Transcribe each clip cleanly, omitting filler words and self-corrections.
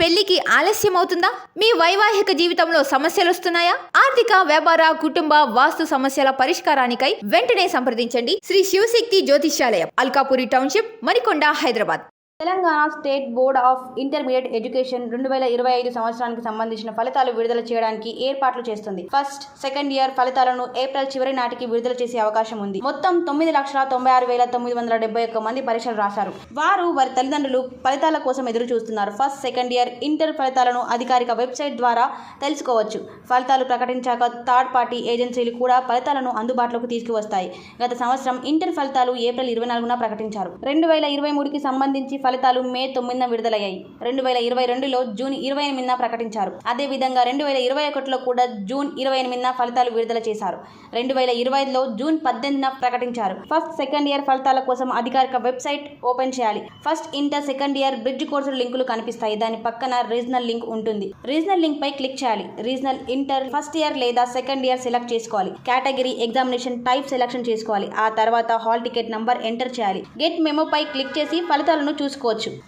పెళ్లికి ఆలస్యం అవుతుందా? మీ వైవాహిక జీవితంలో సమస్యలు వస్తున్నాయా? ఆర్థిక, వ్యాపార, కుటుంబ, వాస్తు సమస్యల పరిష్కారానికై వెంటనే సంప్రదించండి Shri Shivashakti Jyotishyalayam, Alkapuri township, Manikonda, Hyderabad. Telangana state board of intermediate education 2025 సంవత్సరానికి సంబంధించిన ఫలితాలు విడుదల చేయడానికి ఏర్పాట్లు చేస్తుంది. ఫస్ట్, సెకండ్ ఇయర్ ఫలితాలను ఏప్రిల్ చివరి నాటికి విడుదల చేసే అవకాశం ఉంది. మొత్తం 9,96,971 మంది పరీక్షలు రాశారు. వారు వారి తల్లిదండ్రులు ఫలితాల కోసం ఎదురు చూస్తున్నారు. ఫస్ట్, సెకండ్ ఇయర్ ఇంటర్ ఫలితాలను అధికారిక వెబ్సైట్ ద్వారా తెలుసుకోవచ్చు. ఫలితాలు ప్రకటించాక థర్డ్ పార్టీ ఏజెన్సీలు కూడా ఫలితాలను అందుబాటులోకి తీసుకువస్తాయి. గత సంవత్సరం ఇంటర్ ఫలితాలు ఏప్రిల్ 24న ప్రకటించారు. 2023కి సంబంధించి ఫలితాలు మే 9న విడుదలయ్యాయి. 2022లో జూన్ 28న ప్రకటించారు. అదేవిధంగా 2021లో కూడా జూన్ 28న ఫలితాలు విడుదల చేశారు. 2025లో జూన్ 18న ప్రకటించారు. ఫస్ట్, సెకండ్ ఇయర్ ఫలితాల కోసం అధికారిక వెబ్సైట్ ఓపెన్ చేయాలి. First inter, second year bridge కోర్సుల లింకులు కనిపిస్తాయి. దాని పక్కన రీజనల్ లింక్ ఉంటుంది. రీజనల్ లింక్ పై క్లిక్ చేయాలి. రీజనల్ ఇంటర్ ఫస్ట్ ఇయర్ లేదా సెకండ్ ఇయర్ సెలెక్ట్ చేసుకోవాలి. కేటగిరీ, ఎగ్జామినేషన్ టైప్ సెలెక్షన్ చేసుకోవాలి. ఆ తర్వాత హాల్ టికెట్ నంబర్ ఎంటర్ చేయాలి. గెట్ మెమో పై క్లిక్ చేసి ఫలితాలను చూసుకోవచ్చు.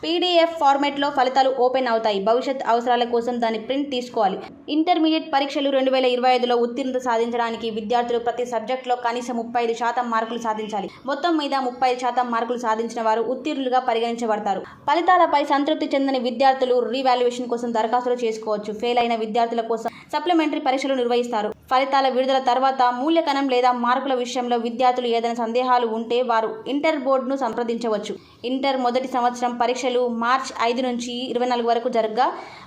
పీడీఎఫ్ ఫార్మాట్ లో ఫలితాలు ఓపెన్ అవుతాయి. భవిష్యత్ అవసరాల కోసం దాని ప్రింట్ తీసుకోవాలి. ఇంటర్మీడియట్ పరీక్షలు 2025లో ఉత్తీర్ణత సాధించడానికి విద్యార్థులు ప్రతి సబ్జెక్ట్ లో కనీసం 35% మార్కులు సాధించాలి. మొత్తం మీద 35% మార్కులు సాధించిన వారు ఉత్తీర్ణులుగా పరిగణించబడతారు. ఫలితాలపై సంతృప్తి చెందని విద్యార్థులు రీవాల్యుయేషన్ కోసం దరఖాస్తులు చేసుకోవచ్చు. ఫెయిల్ అయిన విద్యార్థుల కోసం సప్లిమెంటరీ పరీక్షలు నిర్వహిస్తారు. ఫలితాల విడుదల తర్వాత మూల్యాంకనం లేదా మార్కుల విషయంలో విద్యార్థులు ఏదైనా సందేహాలు ఉంటే వారు ఇంటర్ బోర్డును సంప్రదించవచ్చు. ఇంటర్ మొదటి సంవత్సరం పరీక్షలు మార్చి 5 నుంచి 24 వరకు జరగగా,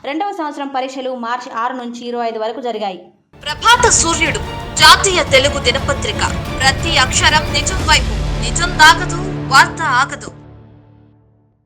రెండవ సంవత్సరం పరీక్షలు మార్చి 6 నుంచి 25 వరకు జరిగాయి. ప్రభాత సూర్యుడు జాతీయ తెలుగు దినపత్రిక. ప్రతి అక్షరం నిజం వైపు. నిజం దాగదు, వార్త ఆగదు.